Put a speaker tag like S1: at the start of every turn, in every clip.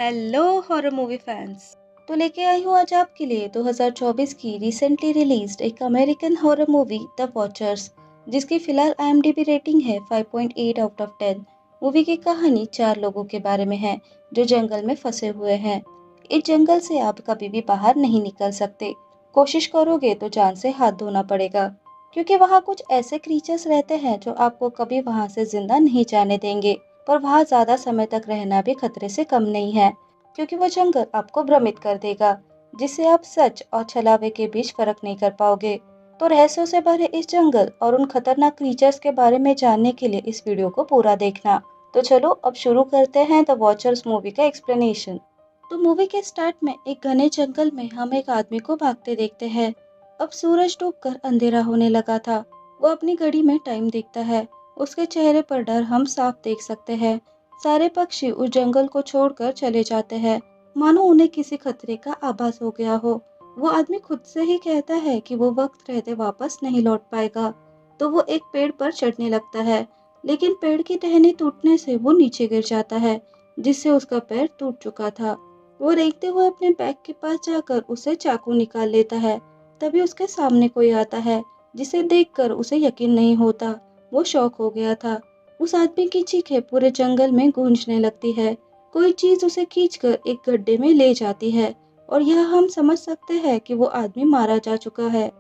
S1: Hello horror movie fans. तो लेके आई हूँ आज आपके लिए 2024 की रिसेंटली रिलीज्ड एक American horror movie the watchers, जिसकी फिलहाल IMDb रेटिंग है 5.8 आउट ऑफ 10। मूवी की कहानी 4 लोगों के बारे में है जो जंगल में फंसे हुए हैं। इस जंगल से आप कभी भी बाहर नहीं निकल सकते। कोशिश करोगे तो जान से हाथ धोना पड़ेगा, क्योंकि वहाँ कुछ ऐसे क्रीचर्स रहते हैं जो आपको कभी वहाँ से जिंदा नहीं जाने देंगे। पर वहाँ ज्यादा समय तक रहना भी खतरे से कम नहीं है, क्योंकि वो जंगल आपको भ्रमित कर देगा, जिससे आप सच और छलावे के बीच फर्क नहीं कर पाओगे। तो रहस्यों से भरे इस जंगल और उन खतरनाक क्रीचर्स के बारे में जानने के लिए इस वीडियो को पूरा देखना। तो चलो अब शुरू करते हैं द वॉचर्स मूवी का एक्सप्लेनेशन। तो मूवी के स्टार्ट में एक घने जंगल में हम एक आदमी को भागते देखते हैं। अब सूरज डूबकर अंधेरा होने लगा था। वो अपनी घड़ी में टाइम देखता है। उसके चेहरे पर डर हम साफ देख सकते हैं। सारे पक्षी उस जंगल को छोड़कर चले जाते हैं, मानो उन्हें किसी खतरे का आभास हो गया हो। वो आदमी खुद से ही कहता है कि वो वक्त रहते वापस नहीं लौट पाएगा। तो वो एक पेड़ पर चढ़ने लगता है, लेकिन पेड़ की टहनी टूटने से वो नीचे गिर जाता है, जिससे उसका पैर टूट चुका था। वो देखते हुए अपने बैग के पास जाकर उसे चाकू निकाल लेता है। तभी उसके सामने कोई आता है, जिसे देखकर उसे यकीन नहीं होता। वो शॉक हो गया था। उस आदमी की चीखें पूरे जंगल में गूंजने लगती है। कोई चीज उसे खींचकर एक गड्ढे में ले जाती है, और यह हम समझ सकते हैं कि वो आदमी मारा जा चुका है।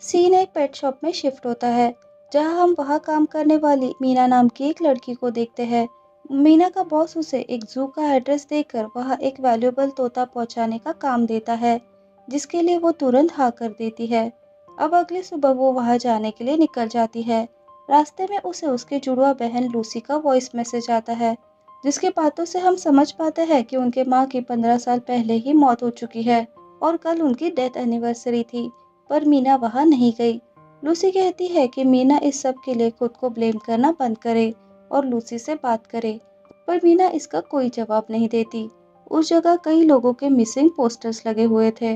S1: सीन एक पेट शॉप में शिफ्ट होता है, जहां हम वहां काम करने वाली मीना नाम की एक लड़की को देखते हैं। मीना का बॉस उसे एक जू का एड्रेस देकर वहां एक वैल्यूएबल तोता पहुंचाने का काम देता है, जिसके लिए वो तुरंत हाँ कर देती है। अब अगली सुबह वो वहां जाने के लिए निकल जाती है। रास्ते में उसे उसकी जुड़वा बहन लूसी का वॉइस मैसेज आता है, जिसकी बातों से हम समझ पाते हैं कि उनके माँ की 15 साल पहले ही मौत हो चुकी है और कल उनकी डेथ एनिवर्सरी थी। पर मीना वहां नहीं गई। लूसी कहती है कि मीना इस सब के लिए खुद को ब्लेम करना बंद करे और लूसी से बात करे, पर मीना इसका कोई जवाब नहीं देती। उस जगह कई लोगों के मिसिंग पोस्टर्स लगे हुए थे।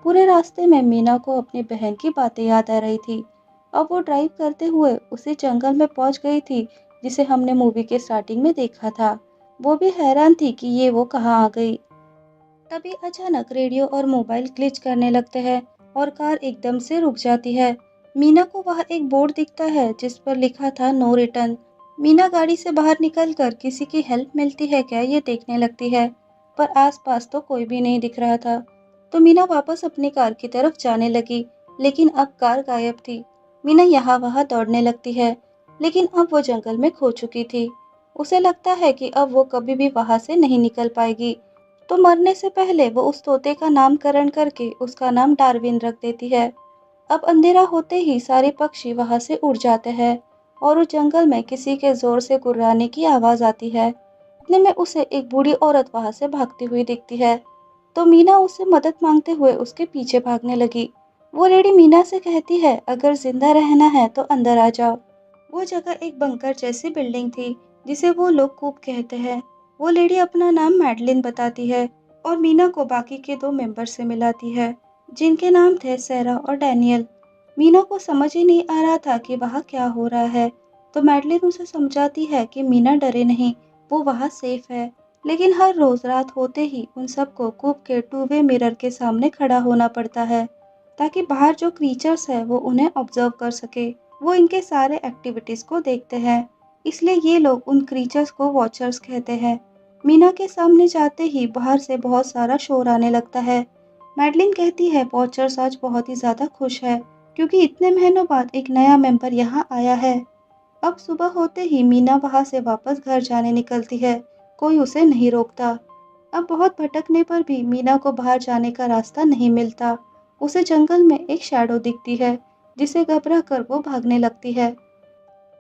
S1: पूरे रास्ते में मीना को अपनी बहन की बातें याद आ रही थी। अब वो ड्राइव करते हुए उसी जंगल में पहुंच गई थी, जिसे हमने मूवी के स्टार्टिंग में देखा था। वो भी हैरान थी कि ये वो कहाँ आ गई। तभी अचानक रेडियो और मोबाइल ग्लिच करने लगते हैं और कार एकदम से रुक जाती है। मीना को वहाँ एक बोर्ड दिखता है जिस पर लिखा था नो रिटर्न। मीना गाड़ी से बाहर निकलकर किसी की हेल्प मिलती है क्या ये देखने लगती है, पर आसपास तो कोई भी नहीं दिख रहा था। तो मीना वापस अपनी कार की तरफ जाने लगी, लेकिन अब कार गायब थी। मीना यहाँ वहाँ दौड़ने लगती है, लेकिन अब वो जंगल में खो चुकी थी। उसे लगता है कि अब वो कभी भी वहां से नहीं निकल पाएगी। तो मरने से पहले वो उस तोते का नामकरण करके उसका नाम डार्विन रख देती है। अब अंधेरा होते ही सारे पक्षी वहां से उड़ जाते हैं और उस जंगल में किसी के जोर से गुर्राने की आवाज आती है। इतने में उसे एक बूढ़ी औरत वहां से भागती हुई दिखती है। तो मीना उससे मदद मांगते हुए उसके पीछे भागने लगी। वो लेडी मीना से कहती है अगर जिंदा रहना है तो अंदर आ जाओ। वो जगह एक बंकर जैसी बिल्डिंग थी, जिसे वो लोग कूप कहते हैं। वो लेडी अपना नाम मैडलिन बताती है और मीना को बाकी के 2 मेंबर से मिलाती है, जिनके नाम थे सैरा और डैनियल। मीना को समझ ही नहीं आ रहा था कि वहाँ क्या हो रहा है। तो मैडलिन उसे समझाती है कि मीना डरे नहीं, वो वहाँ सेफ है। लेकिन हर रोज रात होते ही उन सबको कूप के 2 वे मिरर के सामने खड़ा होना पड़ता है, ताकि बाहर जो क्रीचर्स है वो उन्हें ऑब्जर्व कर सके। वो इनके सारे एक्टिविटीज को देखते हैं, इसलिए ये लोग उन क्रीचर्स को वॉचर्स कहते हैं। मीना के सामने जाते ही बाहर से बहुत सारा शोर आने लगता है। मैडलिन कहती है वॉचर्स आज बहुत ही ज्यादा खुश है, क्योंकि इतने महीनों बाद एक नया मेंबर यहाँ आया है। अब सुबह होते ही मीना वहां से वापस घर जाने निकलती है। कोई उसे नहीं रोकता। अब बहुत भटकने पर भी मीना को बाहर जाने का रास्ता नहीं मिलता। उसे जंगल में एक शैडो दिखती है, जिसे घबरा कर वो भागने लगती है।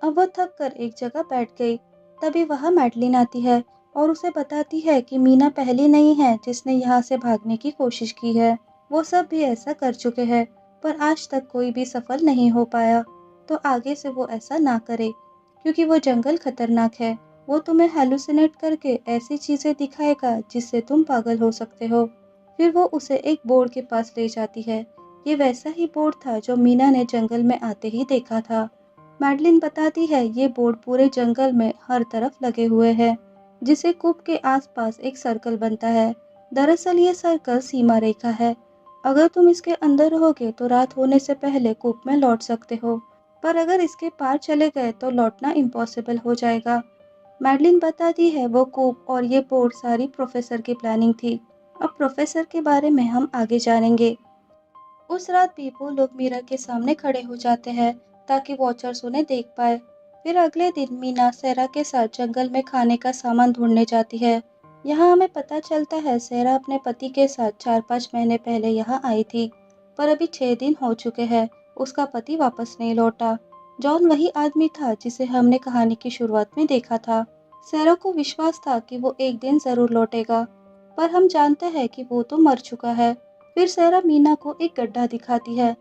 S1: अब वो थक कर एक जगह बैठ गई। तभी वहां मैडलिन आती है और उसे बताती है कि मीना पहली नहीं है जिसने यहाँ से भागने की कोशिश की है। वो सब भी ऐसा कर चुके हैं, पर आज तक कोई भी सफल नहीं हो पाया। तो आगे से वो ऐसा ना करे, क्योंकि वो जंगल खतरनाक है। वो तुम्हें हेलुसिनेट करके ऐसी चीजें दिखाएगा जिससे तुम पागल हो सकते हो। फिर वो उसे एक बोर्ड के पास ले जाती है। ये वैसा ही बोर्ड था जो मीना ने जंगल में आते ही देखा था। मैडलिन बताती है ये बोर्ड पूरे जंगल में हर तरफ लगे हुए हैं। जिससे कूप के आसपास एक सर्कल बनता है। दरअसल ये सर्कल सीमा रेखा है। अगर तुम इसके अंदर रहोगे तो रात होने से पहले कूप में लौट सकते हो, पर अगर इसके पार चले गए तो लौटना इम्पॉसिबल हो जाएगा। मैडलिन बताती है वो कूप और ये पोर्ट सारी प्रोफेसर की प्लानिंग थी। अब प्रोफेसर के बारे में हम आगे जानेंगे। उस रात भी वो लोग मीरा के सामने खड़े हो जाते हैं ताकि वॉचर्स उन्हें देख पाए। फिर अगले दिन मीना सेरा के साथ जंगल में खाने का सामान ढूंढने जाती है। यहाँ हमें पता चलता है सेरा अपने पति के साथ 4-5 महीने पहले यहाँ आई थी, पर अभी 6 दिन हो चुके हैं, उसका पति वापस नहीं लौटा। जॉन वही आदमी था जिसे हमने कहानी की शुरुआत में देखा था। सेरा को विश्वास था कि वो एक दिन जरूर लौटेगा, पर हम जानते हैं कि वो तो मर चुका है। फिर सेरा मीना को एक गड्ढा दिखाती है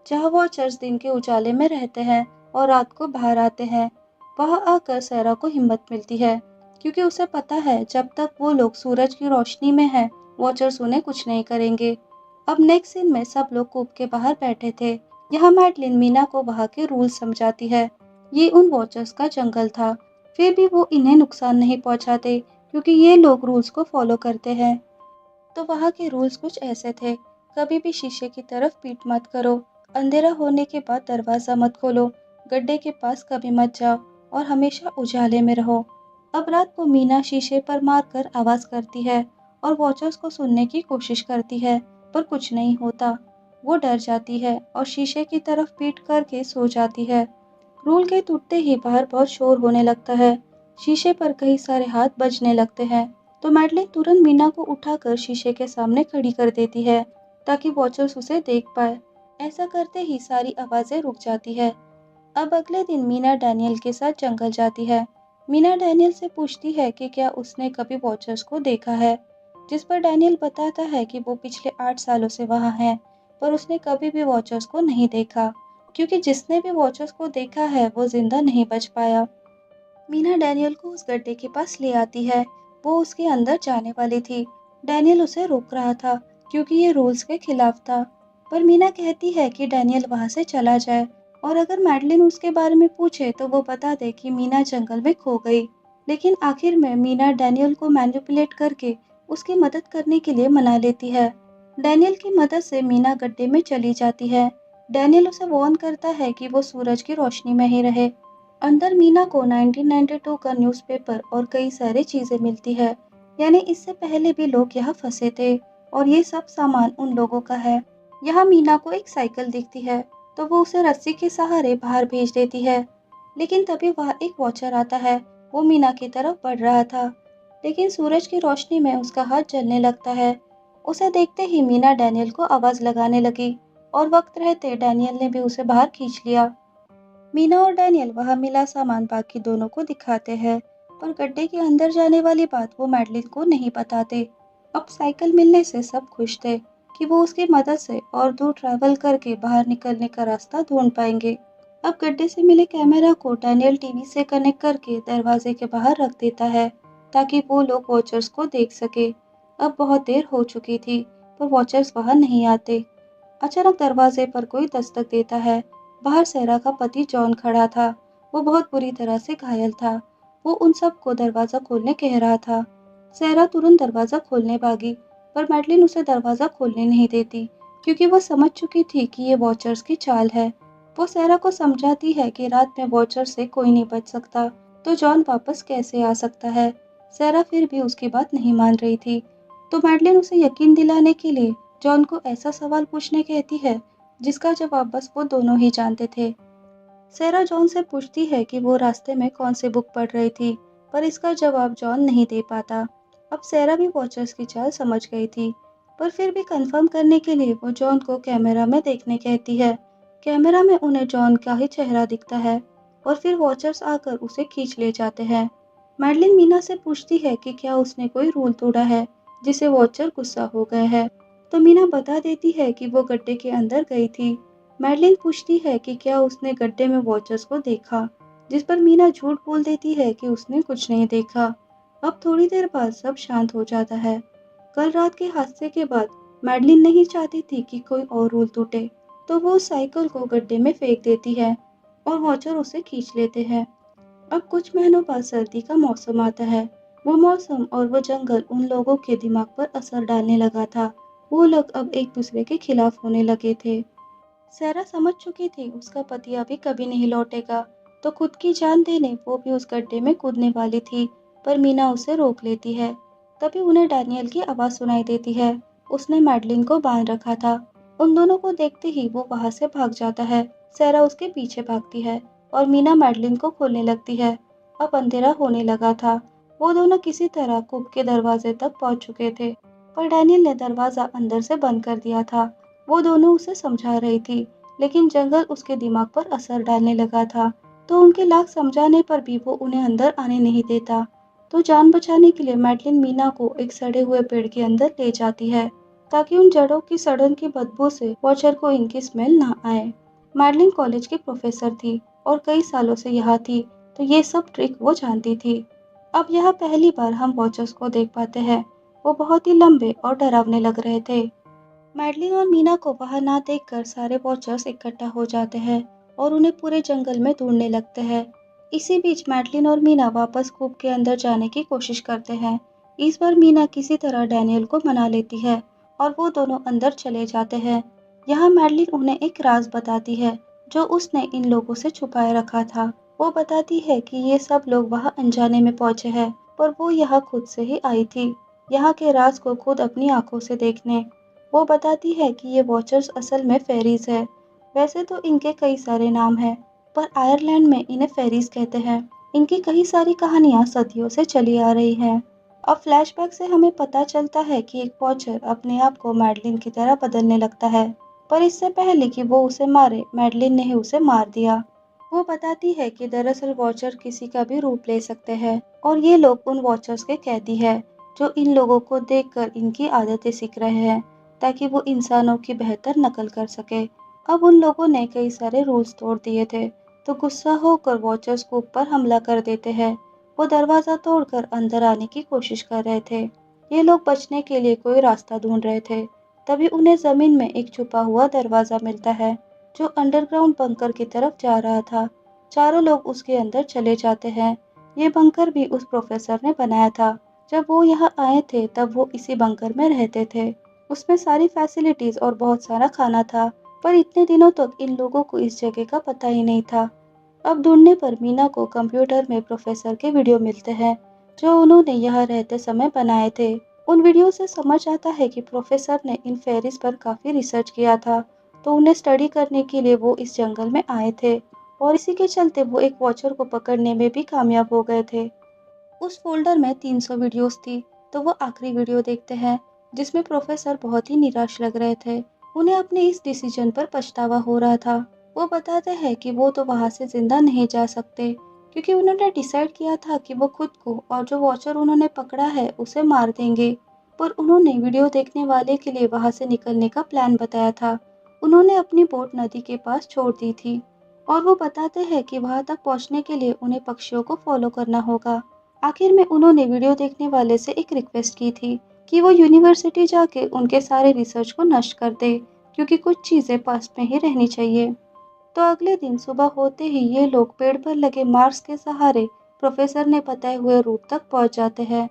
S1: जहाँ वॉचर्स दिन के उजाले में रहते हैं और रात को बाहर आते हैं। वहां आकर सेरा को हिम्मत मिलती है क्योंकि उसे पता है जब तक वो लोग सूरज की रोशनी में हैं, वॉचर्स उन्हें कुछ नहीं करेंगे। अब नेक्स्ट सीन में सब लोग कूप के बाहर बैठे थे। यहाँ मैडलिन मीना को वहाँ के रूल्स समझाती है। ये उन वॉचर्स का जंगल था, फिर भी वो इन्हें नुकसान नहीं पहुँचाते क्योंकि ये लोग रूल्स को फॉलो करते हैं। तो वहाँ के रूल्स कुछ ऐसे थे। कभी भी शीशे की तरफ पीठ मत करो, अंधेरा होने के बाद दरवाज़ा मत खोलो, गड्ढे के पास कभी मत जाओ और हमेशा उजाले में रहो। अब रात को मीना शीशे पर मारकर आवाज़ करती है और वॉचर्स को सुनने की कोशिश करती है, पर कुछ नहीं होता। वो डर जाती है और शीशे की तरफ पीठ करके सो जाती है। रूल के टूटते ही बाहर बहुत शोर होने लगता है। शीशे पर कई सारे हाथ बजने लगते हैं, तो मैडलिन तुरंत मीना को उठाकर शीशे के सामने खड़ी कर देती है ताकि वॉचर्स उसे देख पाए। ऐसा करते ही सारी आवाजें रुक जाती है। अब अगले दिन मीना डैनियल के साथ जंगल जाती है। मीना डैनियल से पूछती है कि क्या उसने कभी वॉचर्स को देखा है, जिस पर डैनियल बताता है कि वो पिछले 8 सालों से वहाँ है, पर उसने कभी भी वॉचर्स को नहीं देखा क्योंकि जिसने भी वॉचर्स को देखा है वो जिंदा नहीं बच पाया। मीना डैनियल को उस गड्ढे के पास ले आती है। वो उसके अंदर जाने वाली थी। डैनियल उसे रोक रहा था क्योंकि ये रूल्स के खिलाफ था। पर मीना कहती है कि डैनियल वहां से चला जाए और अगर मैडलिन उसके बारे में पूछे तो वो बता दे कि मीना जंगल में खो गई। लेकिन आखिर में मीना डैनियल को मैनिपुलेट करके उसकी मदद करने के लिए मना लेती है। डैनियल की मदद से मीना गड्ढे में चली जाती है। डैनियल उसे वार्न करता है कि वो सूरज की रोशनी में ही रहे। अंदर मीना को 1992 का न्यूज़पेपर और कई सारी चीजें मिलती है, यानी इससे पहले भी लोग यहाँ फंसे थे और ये सब सामान उन लोगों का है। यहाँ मीना को एक साइकिल दिखती है तो वो उसे रस्सी के सहारे बाहर भेज देती है, लेकिन तभी वहाँ एक वॉचर आता है। वो मीना की तरफ बढ़ रहा था, लेकिन सूरज की रोशनी में उसका हाथ जलने लगता है। उसे देखते ही मीना डैनियल को आवाज लगाने लगी और वक्त रहते डैनियल ने भी उसे बाहर खींच लिया। मीना और डैनियल वहाँ मिला सामान बाकी दोनों को दिखाते हैं, पर गड्ढे के अंदर जाने वाली बात वो मैडलिन को नहीं बताते। अब साइकिल मिलने से सब खुश थे कि वो उसकी मदद से और दूर ट्रैवल करके बाहर निकलने का रास्ता ढूंढ पाएंगे। अब गड्ढे से मिले कैमरा को डैनियल टीवी से कनेक्ट करके दरवाजे के बाहर रख देता है ताकि वो लोग वॉचर्स को देख सके। अब बहुत देर हो चुकी थी, पर वॉचर्स वहां नहीं आते। अचानक दरवाजे पर कोई दस्तक देता है। बाहर सेरा का पति जॉन खड़ा था। वो बहुत बुरी तरह से घायल था। वो उन सबको दरवाजा खोलने कह रहा था। सेरा तुरंत दरवाजा खोलने भागी, पर मैडलिन उसे दरवाजा खोलने नहीं देती क्योंकि वो समझ चुकी थी कि ये वॉचर्स की चाल है। वो सेरा को समझाती है कि रात में वॉचर से कोई नहीं बच सकता, तो जॉन वापस कैसे आ सकता है। सेरा फिर भी उसकी बात नहीं मान रही थी, तो मैडलिन उसे यकीन दिलाने के लिए जॉन को ऐसा सवाल पूछने कहती है जिसका जवाब बस वो दोनों ही जानते थे। सेरा जॉन से पूछती है कि वो रास्ते में कौन सी बुक पढ़ रही थी, पर इसका जवाब जॉन नहीं दे पाता। अब सेरा भी वॉचर्स की चाल समझ गई थी, पर फिर भी कंफर्म करने के लिए वो जॉन को कैमरा में देखने कहती है। कैमरा में उन्हें जॉन का ही चेहरा दिखता है और फिर वॉचर्स आकर उसे खींच ले जाते हैं। मैडलिन मीना से पूछती है कि क्या उसने कोई रूल तोड़ा है जिसे वॉचर गुस्सा हो गए हैं, तो मीना बता देती है कि वो गड्ढे के अंदर गई थी। मैडलिन पूछती है कि क्या उसने गड्ढे में वॉचर्स को देखा, जिस पर मीना झूठ बोल देती है कि उसने कुछ नहीं देखा। अब थोड़ी देर बाद सब शांत हो जाता है। कल रात के हादसे के बाद मैडलिन नहीं चाहती थी कि कोई और रूल टूटे, तो वो उस साइकिल को गड्ढे में फेंक देती है और वॉचर उसे खींच लेते हैं। अब कुछ महीनों बाद सर्दी का मौसम आता है। वो मौसम और वो जंगल उन लोगों के दिमाग पर असर डालने लगा था। वो लोग अब एक दूसरे के खिलाफ होने लगे थे। सारा समझ चुकी थी उसका पति अभी कभी नहीं लौटेगा, तो खुद की जान देने वो भी उस गड्ढे में कूदने वाली थी, पर मीना उसे रोक लेती है। तभी उन्हें डैनियल की आवाज़ सुनाई देती है। उसने मैडलिन को बांध रखा था। उन दोनों को देखते ही वो वहां से भाग जाता है। सारा उसके पीछे भागती है और मीना मैडलिन को खोलने लगती है। अब अंधेरा होने लगा था। वो दोनों किसी तरह कूप के दरवाजे तक पहुंच चुके थे, पर डैनियल ने दरवाजा अंदर से बंद कर दिया था। वो दोनों उसे समझा रही थी, लेकिन जंगल उसके दिमाग पर असर डालने लगा था, तो उनके लाख समझाने पर भी वो उन्हें अंदर आने नहीं देता। तो जान बचाने के लिए मैडलिन मीना को एक सड़े हुए पेड़ के अंदर ले जाती है, ताकि उन जड़ों की सड़न की बदबू से वॉचर को इनकी स्मेल ना आए। मैडलिन कॉलेज की प्रोफेसर थी और कई सालों से यहाँ थी, तो ये सब ट्रिक वो जानती थी। अब यहाँ पहली बार हम वॉचर्स को देख पाते हैं। वो बहुत ही लंबे और डरावने लग रहे थे। मैडलिन और मीना को वहां ना देखकर सारे वॉचर्स इकट्ठा हो जाते हैं और उन्हें पूरे जंगल में ढूंढने लगते हैं। इसी बीच मैडलिन और मीना वापस कूप के अंदर जाने की कोशिश करते हैं। इस बार मीना किसी तरह डैनियल को मना लेती है और वो दोनों अंदर चले जाते हैं। यहाँ मैडलिन उन्हें एक राज बताती है, जो उसने इन लोगों से छुपाए रखा था। वो बताती है कि ये सब लोग वहाँ अनजाने में पहुंचे हैं, पर वो यहाँ खुद से ही आई थी, यहाँ के राज को खुद अपनी आंखों से देखने। वो बताती है कि ये वॉचर्स असल में फेरीज है। वैसे तो इनके कई सारे नाम हैं, पर आयरलैंड में इन्हें फेरीज कहते हैं। इनकी कई सारी कहानियां सदियों से चली आ रही हैं। अब फ्लैशबैक से हमें पता चलता है कि एक वॉचर अपने आप को मैडलिन की तरह बदलने लगता है, पर इससे पहले कि वो उसे मारे, मैडलिन ने ही उसे मार दिया। वो बताती है कि दरअसल वॉचर किसी का भी रूप ले सकते हैं और ये लोग उन वॉचर्स के कैदी हैं, जो इन लोगों को देखकर इनकी आदतें सीख रहे हैं, ताकि वो इंसानों की बेहतर नकल कर सके। अब उन लोगों ने कई सारे रूल्स तोड़ दिए थे, तो गुस्सा होकर वॉचर्स को ऊपर हमला कर देते हैं। वो दरवाजा तोड़कर अंदर आने की कोशिश कर रहे थे। ये लोग बचने के लिए कोई रास्ता ढूंढ रहे थे। तभी उन्हें जमीन में एक छुपा हुआ दरवाजा मिलता है, जो अंडरग्राउंड बंकर की तरफ जा रहा था। चारों लोग उसके अंदर चले जाते हैं। ये बंकर भी उस प्रोफेसर ने बनाया था। जब वो यहाँ आए थे तब वो इसी बंकर में रहते थे। उसमें सारी फैसिलिटीज और बहुत सारा खाना था, पर इतने दिनों तक इन लोगों को इस जगह का पता ही नहीं था। अब ढूंढने पर मीना को कंप्यूटर में प्रोफेसर के वीडियो मिलते हैं, जो उन्होंने यहाँ रहते समय बनाए थे। उन वीडियो से समझ आता है कि प्रोफेसर ने इन फेरीज पर काफी रिसर्च किया था, तो उन्हें स्टडी करने के लिए वो इस जंगल में आए थे और इसी के चलते वो एक वॉचर को पकड़ने में भी कामयाब हो गए थे। उस फ़ोल्डर में 300 वीडियोज़ थी, तो वो आखिरी वीडियो देखते हैं, जिसमें प्रोफ़ेसर बहुत ही निराश लग रहे थे। उन्हें अपने इस डिसीजन पर पछतावा हो रहा था। वो बताते हैं कि वो तो वहाँ से ज़िंदा नहीं जा सकते, क्योंकि उन्होंने डिसाइड किया था कि वो खुद को और जो वॉचर उन्होंने पकड़ा है, उसे मार देंगे। पर उन्होंने वीडियो देखने वाले के लिए वहाँ से निकलने का प्लान बताया था। उन्होंने अपनी बोट नदी के पास छोड़ दी थी और वो बताते हैं कि वहाँ तक पहुँचने के लिए उन्हें पक्षियों को फॉलो करना होगा। आखिर में उन्होंने वीडियो देखने वाले से एक रिक्वेस्ट की थी कि वो यूनिवर्सिटी जाके उनके सारे रिसर्च को नष्ट कर दे, क्योंकि कुछ चीजें पास में ही रहनी चाहिए। तो अगले दिन सुबह होते ही ये लोग पेड़ पर लगे मार्क्स के सहारे प्रोफेसर ने बताए हुए रूट तक पहुंच जाते हैं।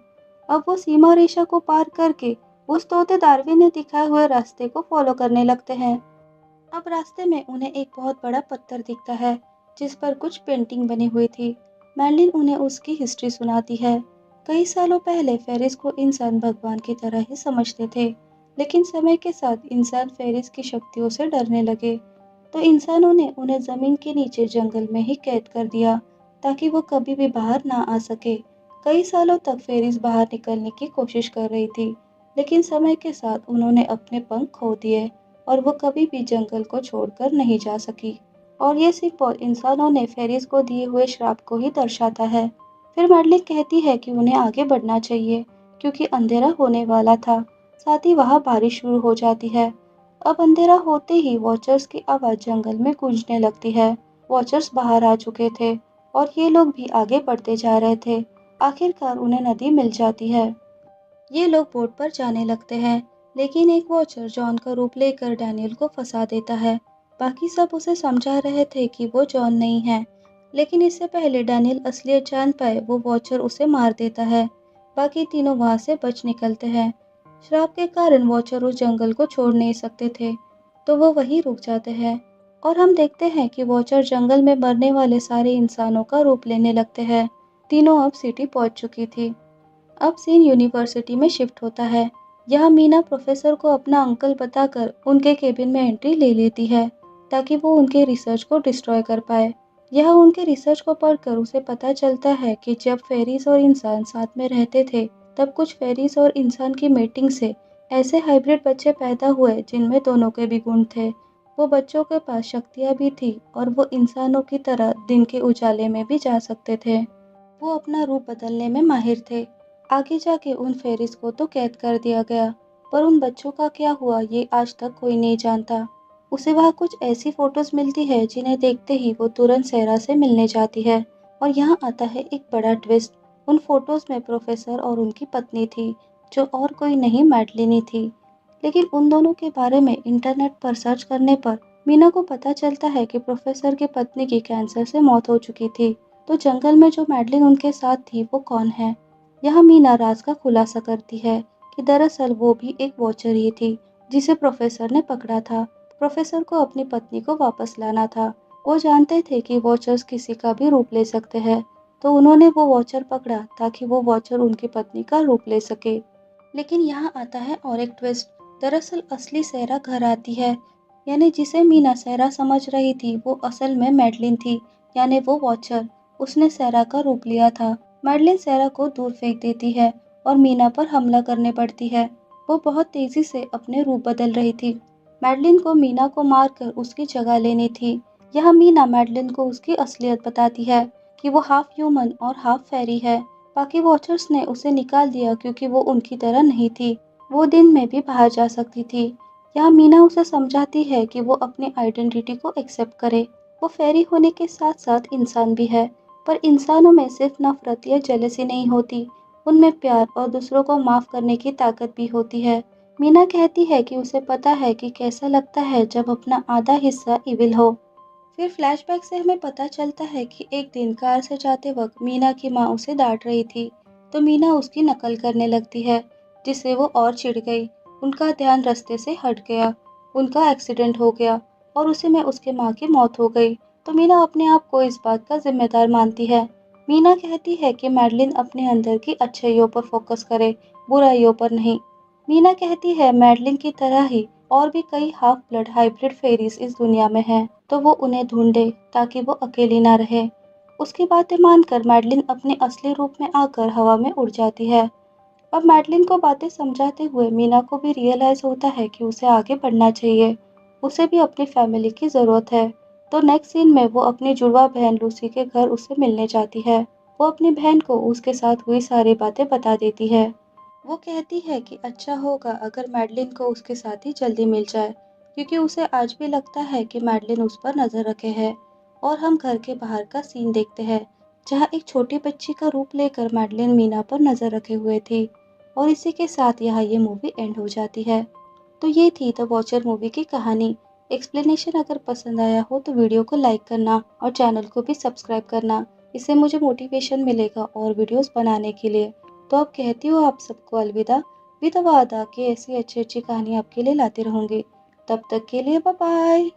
S1: अब वो सीमा रेखा को पार करके उस तोते दारवी ने दिखाए हुए रास्ते को फॉलो करने लगते हैं। अब रास्ते में उन्हें एक बहुत बड़ा पत्थर दिखता है, जिस पर कुछ पेंटिंग बनी हुई थी। मैडलिन उन्हें उसकी हिस्ट्री सुनाती है। कई सालों पहले फेरिस को इंसान भगवान की तरह ही समझते थे, लेकिन समय के साथ इंसान फेरिस की शक्तियों से डरने लगे, तो इंसानों ने उन्हें जमीन के नीचे जंगल में ही कैद कर दिया, ताकि वो कभी भी बाहर ना आ सके। कई सालों तक फेरिस बाहर निकलने की कोशिश कर रही थी, लेकिन समय के साथ उन्होंने अपने पंख खो दिए और वो कभी भी जंगल को छोड़कर नहीं जा सकी। और ये सिंबल इंसानों ने फेरिस को दिए हुए श्राप को ही दर्शाता है। फिर मैडलिन कहती है कि उन्हें आगे बढ़ना चाहिए, क्योंकि अंधेरा होने वाला था। साथ ही वहाँ बारिश शुरू हो जाती है। अब अंधेरा होते ही वॉचर्स की आवाज़ जंगल में गूंजने लगती है। वॉचर्स बाहर आ चुके थे और ये लोग भी आगे बढ़ते जा रहे थे। आखिरकार उन्हें नदी मिल जाती है। ये लोग बोट पर जाने लगते हैं, लेकिन एक वॉचर जॉन का रूप लेकर डैनियल को फंसा देता है। बाकी सब उसे समझा रहे थे कि वो जॉन नहीं है, लेकिन इससे पहले डैनियल असलियत जान पाए वो वॉचर उसे मार देता है। बाकी तीनों वहां से बच निकलते हैं। श्राप के कारण वॉचर उस जंगल को छोड़ नहीं सकते थे, तो वो वहीं रुक जाते हैं। और हम देखते हैं कि वॉचर जंगल में मरने वाले सारे इंसानों का रूप लेने लगते हैं। तीनों अब सिटी पहुंच चुकी थी। अब सीन यूनिवर्सिटी में शिफ्ट होता है। यहाँ मीना प्रोफेसर को अपना अंकल बताकर उनके केबिन में एंट्री ले लेती है, ताकि वो उनके रिसर्च को डिस्ट्रॉय कर पाए। यह उनके रिसर्च को पढ़कर उसे पता चलता है कि जब फेरीज और इंसान साथ में रहते थे, तब कुछ फेरीज और इंसान की मेटिंग से ऐसे हाइब्रिड बच्चे पैदा हुए जिनमें दोनों के भी गुण थे। वो बच्चों के पास शक्तियाँ भी थी और वो इंसानों की तरह दिन के उजाले में भी जा सकते थे। वो अपना रूप बदलने में माहिर थे। आगे जाके उन फेरिस को तो कैद कर दिया गया, पर उन बच्चों का क्या हुआ ये आज तक कोई नहीं जानता। उसे वहाँ कुछ ऐसी फोटोज मिलती है जिन्हें देखते ही वो तुरंत सहरा से मिलने जाती है। और यहाँ आता है एक बड़ा ट्विस्ट। उन फोटोज में प्रोफेसर और उनकी पत्नी थी, जो और कोई नहीं मैडलिन ही थी। लेकिन उन दोनों के बारे में इंटरनेट पर सर्च करने पर मीना को पता चलता है कि प्रोफेसर की पत्नी की कैंसर से मौत हो चुकी थी। तो जंगल में जो मैडलिन उनके साथ थी वो कौन है? यहाँ मीना राज का खुलासा करती है कि दरअसल वो भी एक वॉचर ही थी, जिसे प्रोफेसर ने पकड़ा था। प्रोफेसर को अपनी पत्नी को वापस लाना था। वो जानते थे कि वॉचर्स किसी का भी रूप ले सकते हैं, तो उन्होंने वो वॉचर पकड़ा ताकि वो वॉचर उनकी पत्नी का रूप ले सके। लेकिन यहाँ आता है और एक ट्विस्ट। दरअसल असली सहरा घर आती है, यानी जिसे मीना सहरा समझ रही थी वो असल में मैडलिन थी, यानी वो वॉचर। उसने सहरा का रूप लिया था। मैडलिन सहरा को दूर फेंक देती है और मीना पर हमला करने पड़ती है। वो बहुत तेजी से अपने रूप बदल रही थी। मैडलिन को मीना को मारकर उसकी जगह लेनी थी। यहाँ मीना मैडलिन को उसकी असलियत बताती है कि वो हाफ ह्यूमन और हाफ फेरी है। बाकी वॉचर्स ने उसे निकाल दिया क्योंकि वो उनकी तरह नहीं थी। वो दिन में भी बाहर जा सकती थी। यहाँ मीना उसे समझाती है कि वो अपनी आइडेंटिटी को एक्सेप्ट करे। वो फेरी होने के साथ साथ इंसान भी है, पर इंसानों में सिर्फ नफरत या जेलसी नहीं होती, उनमें प्यार और दूसरों को माफ करने की ताकत भी होती है। मीना कहती है कि उसे पता है कि कैसा लगता है जब अपना आधा हिस्सा इविल हो। फिर फ्लैशबैक से हमें पता चलता है कि एक दिन कार से जाते वक्त मीना की माँ उसे डांट रही थी, तो मीना उसकी नकल करने लगती है, जिससे वो और चिढ़ गई। उनका ध्यान रास्ते से हट गया, उनका एक्सीडेंट हो गया और उसी में उसके माँ की मौत हो गई। तो मीना अपने आप को इस बात का जिम्मेदार मानती है। मीना कहती है कि मैडलिन अपने अंदर की अच्छाइयों पर फोकस करे, बुराइयों पर नहीं। मीना कहती है मैडलिन की तरह ही और भी कई हाफ ब्लड हाइब्रिड फेरीज इस दुनिया में हैं, तो वो उन्हें ढूंढे ताकि वो अकेली ना रहे। उसकी बातें मानकर मैडलिन अपने असली रूप में आकर हवा में उड़ जाती है। अब मैडलिन को बातें समझाते हुए मीना को भी रियलाइज होता है कि उसे आगे बढ़ना चाहिए। उसे भी अपनी फैमिली की ज़रूरत है। तो नेक्स्ट सीन में वो अपनी जुड़वा बहन लूसी के घर उससे मिलने जाती है। वो अपनी बहन को उसके साथ हुई सारी बातें बता देती है। वो कहती है कि अच्छा होगा अगर मैडलिन को उसके साथ ही जल्दी मिल जाए, क्योंकि उसे आज भी लगता है कि मैडलिन उस पर नजर रखे है। और हम घर के बाहर का सीन देखते हैं, जहाँ एक छोटी बच्ची का रूप लेकर मैडलिन मीना पर नजर रखे हुए थी। और इसी के साथ यहाँ ये मूवी एंड हो जाती है। तो ये थी द वॉचर मूवी की कहानी। एक्सप्लेनेशन अगर पसंद आया हो तो वीडियो को लाइक करना और चैनल को भी सब्सक्राइब करना। इससे मुझे मोटिवेशन मिलेगा और वीडियोस बनाने के लिए। तो अब कहती हूँ आप सबको अलविदा, विद वादा कि ऐसी अच्छी अच्छी कहानी आपके लिए लाते रहूँगी। तब तक के लिए बाय बाय।